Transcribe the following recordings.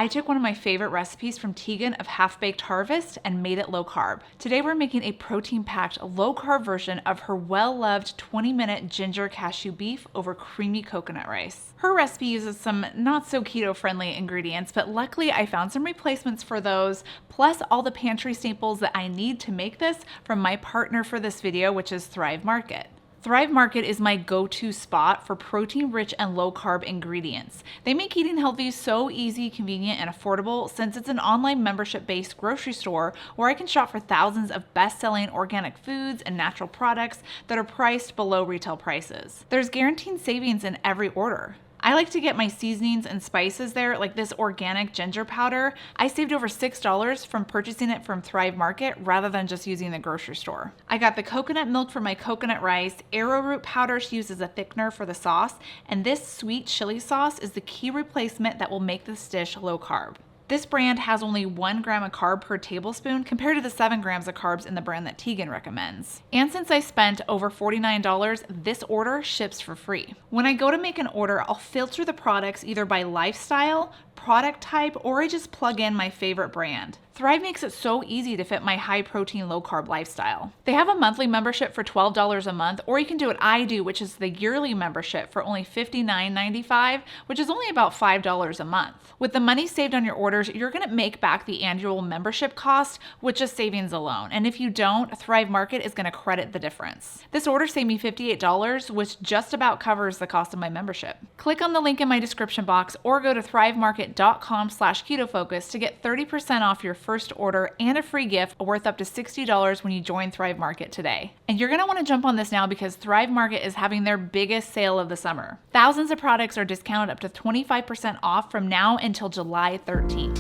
I took one of my favorite recipes from Tieghan of Half-Baked Harvest and made it low carb. Today we're making a protein-packed low carb version of her well-loved 20-minute ginger cashew beef over creamy coconut rice. Her recipe uses some not so keto-friendly ingredients, but luckily I found some replacements for those, plus all the pantry staples that I need to make this from my partner for this video, which is Thrive Market. Thrive Market is my go-to spot for protein-rich and low-carb ingredients. They make eating healthy so easy, convenient, and affordable since it's an online membership-based grocery store where I can shop for thousands of best-selling organic foods and natural products that are priced below retail prices. There's guaranteed savings in every order. I like to get my seasonings and spices there, like this organic ginger powder. I saved over $6 from purchasing it from Thrive Market rather than just using the grocery store. I got the coconut milk for my coconut rice, arrowroot powder to use as a thickener for the sauce, and this sweet chili sauce is the key replacement that will make this dish low carb. This brand has only 1 gram of carb per tablespoon compared to the 7 grams of carbs in the brand that Tieghan recommends. And since I spent over $49, this order ships for free. When I go to make an order, I'll filter the products either by lifestyle, product type, or I just plug in my favorite brand. Thrive makes it so easy to fit my high protein, low carb lifestyle. They have a monthly membership for $12 a month, or you can do what I do, which is the yearly membership for only $59.95, which is only about $5 a month. With the money saved on your orders, you're gonna make back the annual membership cost with just savings alone. And if you don't, Thrive Market is gonna credit the difference. This order saved me $58, which just about covers the cost of my membership. Click on the link in my description box or go to thrivemarket.com/KetoFocus to get 30% off your first order and a free gift worth up to $60 when you join Thrive Market today. And you're gonna wanna jump on this now because Thrive Market is having their biggest sale of the summer. Thousands of products are discounted up to 25% off from now until July 13th.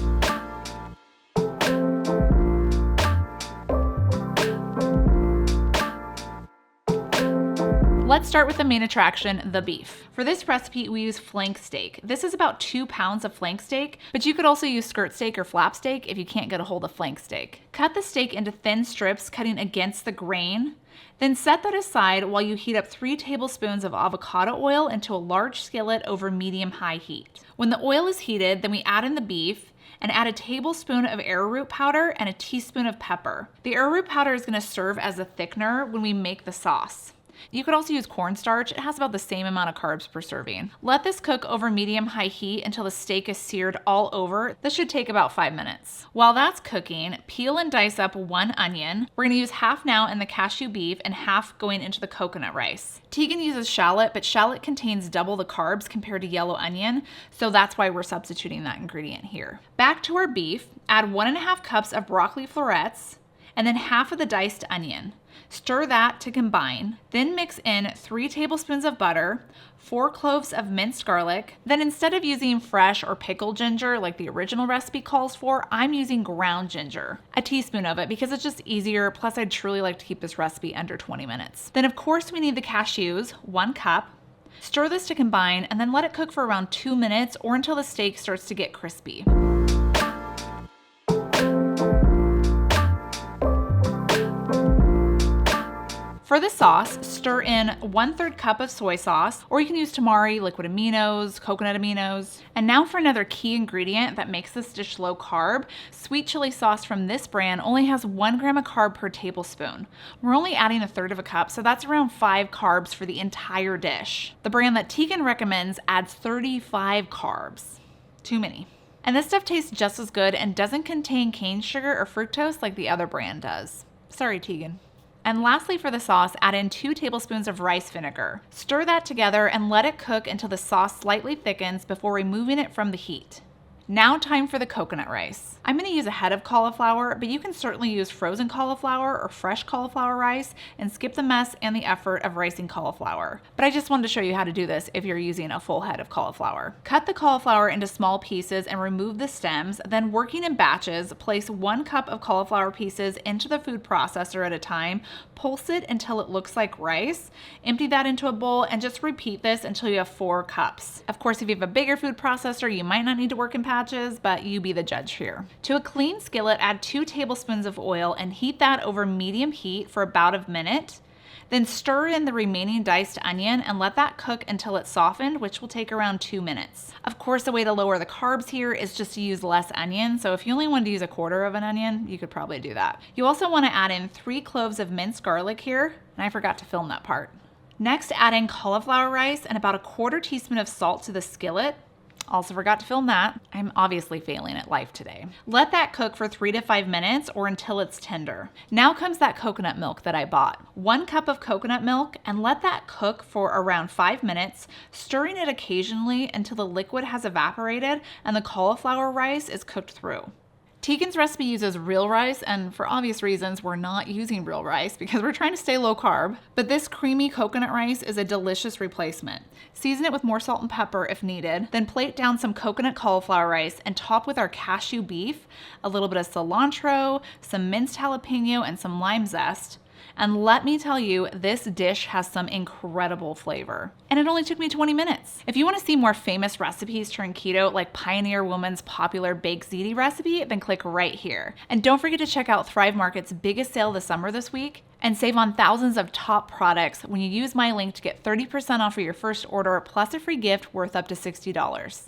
Let's start with the main attraction, the beef. For this recipe, we use flank steak. This is about 2 pounds of flank steak, but you could also use skirt steak or flap steak if you can't get a hold of flank steak. Cut the steak into thin strips, cutting against the grain. Then set that aside while you heat up 3 tablespoons of avocado oil into a large skillet over medium-high heat. When the oil is heated, then we add in the beef and add a tablespoon of arrowroot powder and a teaspoon of pepper. The arrowroot powder is going to serve as a thickener when we make the sauce. You could also use cornstarch. It has about the same amount of carbs per serving. Let this cook over medium-high heat until the steak is seared all over. This should take about 5 minutes. While that's cooking, peel and dice up 1 onion. We're gonna use half now in the cashew beef and half going into the coconut rice. Tieghan uses shallot, but shallot contains double the carbs compared to yellow onion, so that's why we're substituting that ingredient here. Back to our beef, add 1.5 cups of broccoli florets, and then half of the diced onion. Stir that to combine, then mix in 3 tablespoons of butter, 4 cloves of minced garlic. Then instead of using fresh or pickled ginger like the original recipe calls for, I'm using ground ginger. A teaspoon of it because it's just easier, plus I'd truly like to keep this recipe under 20 minutes. Then of course we need the cashews, 1 cup. Stir this to combine and then let it cook for around 2 minutes or until the steak starts to get crispy. For the sauce, stir in 1/3 cup of soy sauce, or you can use tamari, liquid aminos, coconut aminos. And now for another key ingredient that makes this dish low carb, sweet chili sauce from this brand only has 1 gram of carb per tablespoon. We're only adding 1/3 cup, so that's around 5 carbs for the entire dish. The brand that Tieghan recommends adds 35 carbs. Too many. And this stuff tastes just as good and doesn't contain cane sugar or fructose like the other brand does. Sorry, Tieghan. And lastly for the sauce, add in 2 tablespoons of rice vinegar. Stir that together and let it cook until the sauce slightly thickens before removing it from the heat. Now time for the coconut rice. I'm gonna use a head of cauliflower, but you can certainly use frozen cauliflower or fresh cauliflower rice and skip the mess and the effort of ricing cauliflower. But I just wanted to show you how to do this if you're using a full head of cauliflower. Cut the cauliflower into small pieces and remove the stems, then working in batches, place 1 cup of cauliflower pieces into the food processor at a time, pulse it until it looks like rice, empty that into a bowl, and just repeat this until you have 4 cups. Of course, if you have a bigger food processor, you might not need to work in batches, but you be the judge here. To a clean skillet, add 2 tablespoons of oil and heat that over medium heat for about a minute. Then stir in the remaining diced onion and let that cook until it's softened, which will take around 2 minutes. Of course, the way to lower the carbs here is just to use less onion. So if you only wanted to use 1/4 of an onion, you could probably do that. You also want to add in 3 cloves of minced garlic here, and I forgot to film that part. Next, add in cauliflower rice and about 1/4 teaspoon of salt to the skillet. Also forgot to film that. I'm obviously failing at life today. Let that cook for 3 to 5 minutes or until it's tender. Now comes that coconut milk that I bought. 1 cup of coconut milk, and let that cook for around 5 minutes, stirring it occasionally until the liquid has evaporated and the cauliflower rice is cooked through. Tieghan's recipe uses real rice, and for obvious reasons, we're not using real rice because we're trying to stay low carb, but this creamy coconut rice is a delicious replacement. Season it with more salt and pepper if needed, then plate down some coconut cauliflower rice and top with our cashew beef, a little bit of cilantro, some minced jalapeno, and some lime zest. And let me tell you, this dish has some incredible flavor. And it only took me 20 minutes. If you want to see more famous recipes turn keto, like Pioneer Woman's popular baked ziti recipe, then click right here. And don't forget to check out Thrive Market's biggest sale this summer this week and save on thousands of top products when you use my link to get 30% off of your first order plus a free gift worth up to $60.